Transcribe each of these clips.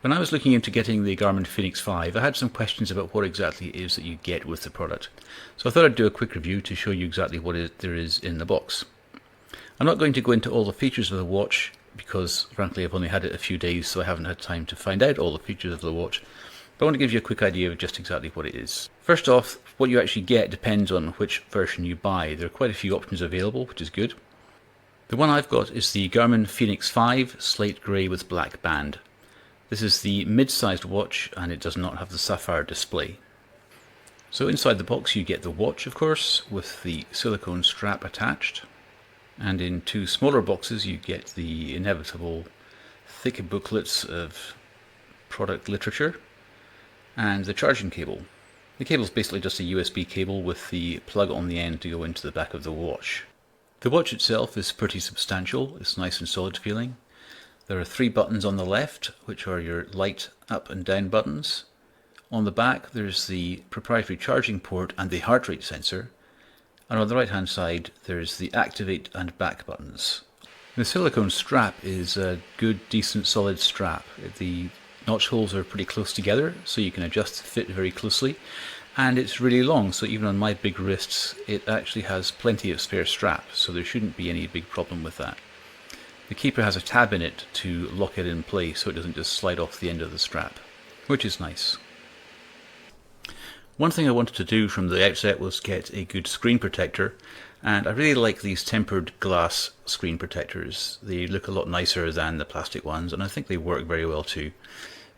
When I was looking into getting the Garmin fēnix 5, I had some questions about what exactly it is that you get with the product. So I thought I'd do a quick review to show you exactly what there is in the box. I'm not going to go into all the features of the watch because frankly I've only had it a few days, so I haven't had time to find out all the features of the watch. But I want to give you a quick idea of just exactly what it is. First off, what you actually get depends on which version you buy. There are quite a few options available, which is good. The one I've got is the Garmin fēnix 5 slate grey with black band. This is the mid-sized watch and it does not have the sapphire display. So inside the box you get the watch, of course, with the silicone strap attached. And in two smaller boxes you get the inevitable thick booklets of product literature and the charging cable. The cable is basically just a USB cable with the plug on the end to go into the back of the watch. The watch itself is pretty substantial, it's nice and solid feeling. There are 3 buttons on the left, which are your light up and down buttons. On the back there's the proprietary charging port and the heart rate sensor. And on the right hand side there's the activate and back buttons. The silicone strap is a good, decent, solid strap. The notch holes are pretty close together, so you can adjust the fit very closely. And it's really long, so even on my big wrists it actually has plenty of spare strap, so there shouldn't be any big problem with that. The keeper has a tab in it to lock it in place so it doesn't just slide off the end of the strap, which is nice. One thing I wanted to do from the outset was get a good screen protector, and I really like these tempered glass screen protectors. They look a lot nicer than the plastic ones, and I think they work very well too.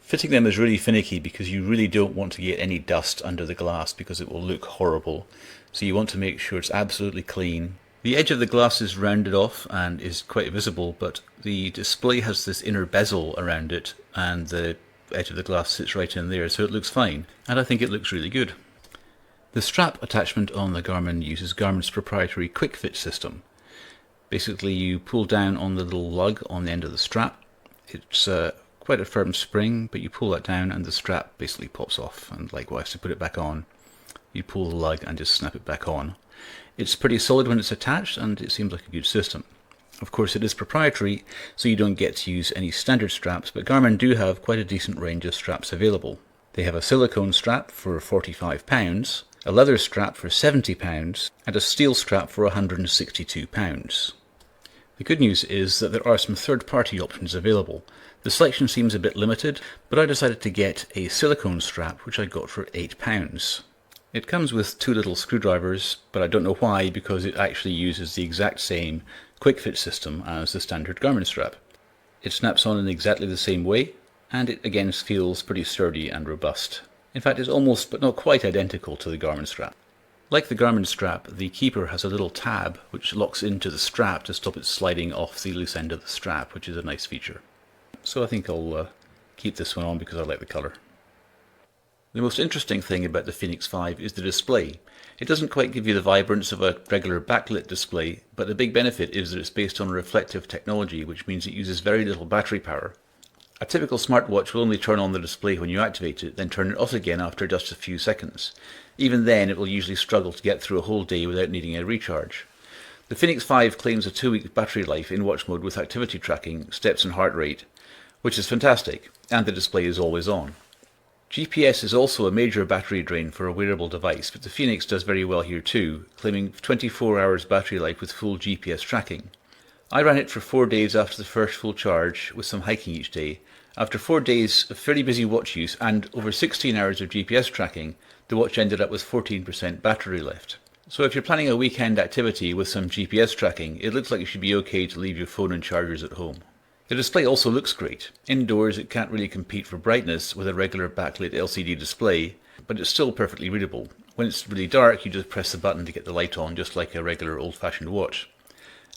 Fitting them is really finicky because you really don't want to get any dust under the glass because it will look horrible. So you want to make sure it's absolutely clean. The edge of the glass is rounded off and is quite visible, but the display has this inner bezel around it and the edge of the glass sits right in there, so it looks fine, and I think it looks really good. The strap attachment on the Garmin uses Garmin's proprietary quick fit system. Basically you pull down on the little lug on the end of the strap. It's quite a firm spring, but you pull that down and the strap basically pops off, and likewise to put it back on you pull the lug and just snap it back on. It's pretty solid when it's attached and it seems like a good system. Of course it is proprietary, so you don't get to use any standard straps, but Garmin do have quite a decent range of straps available. They have a silicone strap for £45, a leather strap for £70 and a steel strap for £162. The good news is that there are some third-party options available. The selection seems a bit limited, but I decided to get a silicone strap which I got for £8. It comes with 2 little screwdrivers, but I don't know why, because it actually uses the exact same quick fit system as the standard Garmin strap. It snaps on in exactly the same way, and it again feels pretty sturdy and robust. In fact, it's almost but not quite identical to the Garmin strap. Like the Garmin strap, the keeper has a little tab which locks into the strap to stop it sliding off the loose end of the strap, which is a nice feature. So I think I'll keep this one on because I like the colour. The most interesting thing about the fēnix 5 is the display. It doesn't quite give you the vibrance of a regular backlit display, but the big benefit is that it's based on reflective technology, which means it uses very little battery power. A typical smartwatch will only turn on the display when you activate it, then turn it off again after just a few seconds. Even then it will usually struggle to get through a whole day without needing a recharge. The fēnix 5 claims a 2-week battery life in watch mode with activity tracking, steps and heart rate, which is fantastic, and the display is always on. GPS is also a major battery drain for a wearable device, but the fēnix does very well here too, claiming 24 hours battery life with full GPS tracking. I ran it for 4 days after the first full charge, with some hiking each day. After 4 days of fairly busy watch use and over 16 hours of GPS tracking, the watch ended up with 14% battery left. So if you're planning a weekend activity with some GPS tracking, it looks like it should be okay to leave your phone and chargers at home. The display also looks great. Indoors it can't really compete for brightness with a regular backlit LCD display, but it's still perfectly readable. When it's really dark you just press the button to get the light on, just like a regular old-fashioned watch.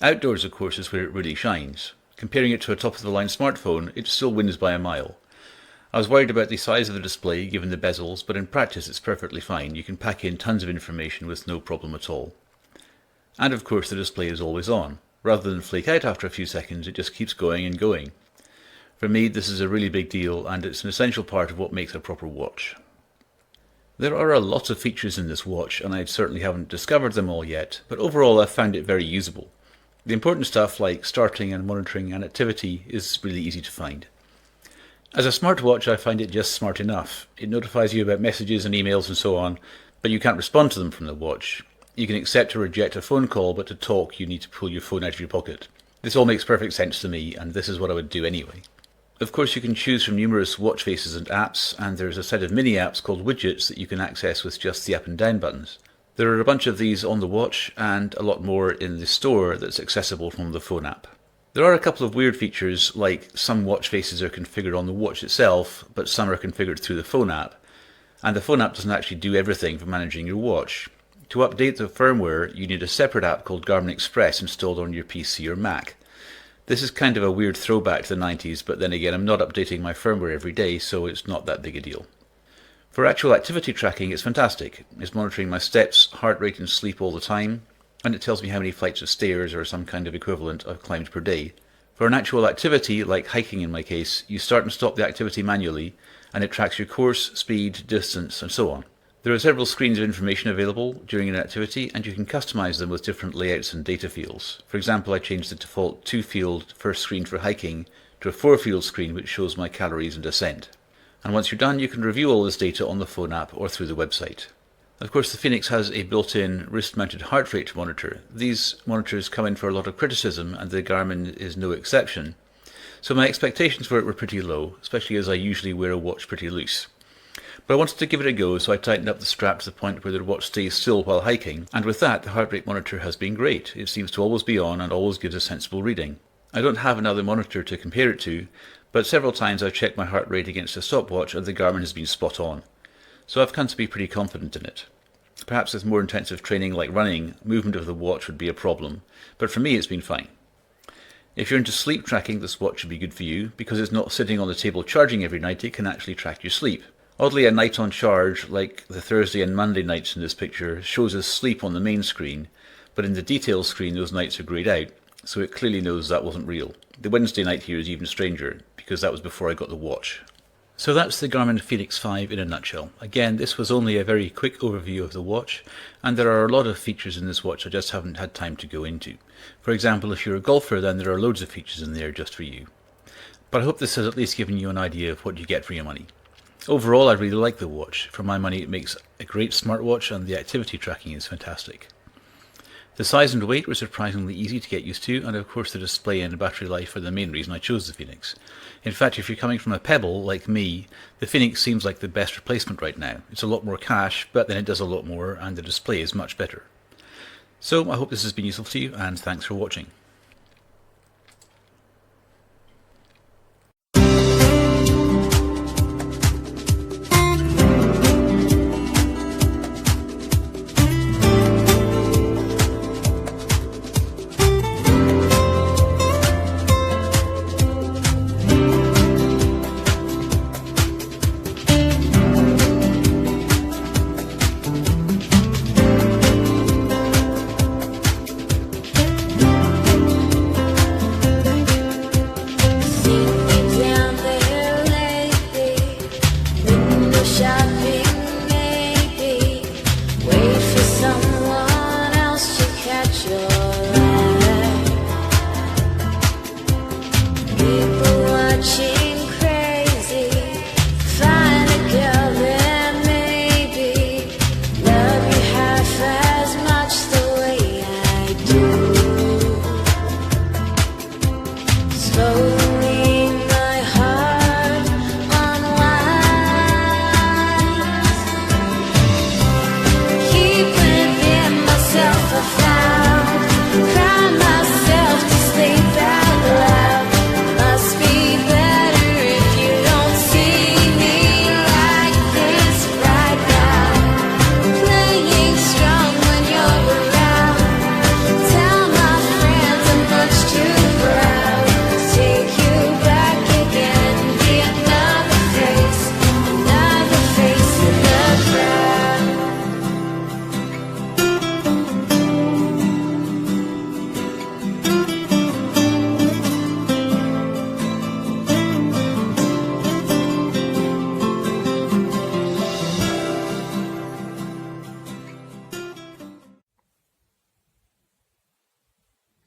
Outdoors of course is where it really shines. Comparing it to a top-of-the-line smartphone, it still wins by a mile. I was worried about the size of the display given the bezels, but in practice it's perfectly fine. You can pack in tons of information with no problem at all. And of course the display is always on. Rather than flake out after a few seconds, it just keeps going and going. For me this is a really big deal, and it's an essential part of what makes a proper watch. There are a lot of features in this watch, and I certainly haven't discovered them all yet, but overall I've found it very usable. The important stuff like starting and monitoring an activity is really easy to find. As a smartwatch, I find it just smart enough. It notifies you about messages and emails and so on, but you can't respond to them from the watch. You can accept or reject a phone call, but to talk you need to pull your phone out of your pocket. This all makes perfect sense to me, and this is what I would do anyway. Of course, you can choose from numerous watch faces and apps, and there's a set of mini apps called widgets that you can access with just the up and down buttons. There are a bunch of these on the watch, and a lot more in the store that's accessible from the phone app. There are a couple of weird features, like some watch faces are configured on the watch itself, but some are configured through the phone app, and the phone app doesn't actually do everything for managing your watch. To update the firmware, you need a separate app called Garmin Express installed on your PC or Mac. This is kind of a weird throwback to the 90s, but then again I'm not updating my firmware every day, so it's not that big a deal. For actual activity tracking, it's fantastic. It's monitoring my steps, heart rate and sleep all the time, and it tells me how many flights of stairs or some kind of equivalent I've climbed per day. For an actual activity, like hiking in my case, you start and stop the activity manually, and it tracks your course, speed, distance, and so on. There are several screens of information available during an activity, and you can customize them with different layouts and data fields. For example, I changed the default 2-field first screen for hiking to a 4-field screen which shows my calories and ascent. And once you're done, you can review all this data on the phone app or through the website. Of course, the fēnix has a built-in wrist-mounted heart rate monitor. These monitors come in for a lot of criticism, and the Garmin is no exception. So my expectations for it were pretty low, especially as I usually wear a watch pretty loose. But I wanted to give it a go, so I tightened up the strap to the point where the watch stays still while hiking, and with that the heart rate monitor has been great. It seems to always be on and always gives a sensible reading. I don't have another monitor to compare it to, but several times I've checked my heart rate against a stopwatch and the Garmin has been spot on. So I've come to be pretty confident in it. Perhaps with more intensive training like running, movement of the watch would be a problem, but for me it's been fine. If you're into sleep tracking, this watch should be good for you. Because it's not sitting on the table charging every night, it can actually track your sleep. Oddly, a night on charge, like the Thursday and Monday nights in this picture, shows us sleep on the main screen, but in the details screen those nights are greyed out, so it clearly knows that wasn't real. The Wednesday night here is even stranger, because that was before I got the watch. So that's the Garmin fēnix 5 in a nutshell. Again, this was only a very quick overview of the watch, and there are a lot of features in this watch I just haven't had time to go into. For example, if you're a golfer, then there are loads of features in there just for you. But I hope this has at least given you an idea of what you get for your money. Overall, I really like the watch. For my money, it makes a great smartwatch, and the activity tracking is fantastic. The size and weight were surprisingly easy to get used to, and of course the display and battery life are the main reason I chose the fēnix. In fact, if you're coming from a Pebble like me, the fēnix seems like the best replacement right now. It's a lot more cash, but then it does a lot more, and the display is much better. So I hope this has been useful to you, and thanks for watching.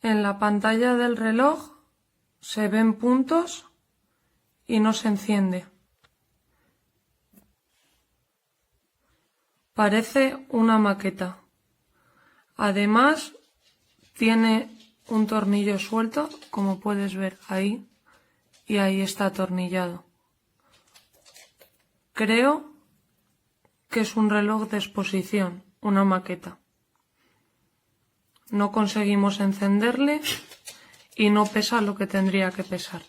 En la pantalla del reloj se ven puntos y no se enciende. Parece una maqueta. Además, tiene un tornillo suelto, como puedes ver ahí, y ahí está atornillado. Creo que es un reloj de exposición, una maqueta. No conseguimos encenderle y no pesa lo que tendría que pesar.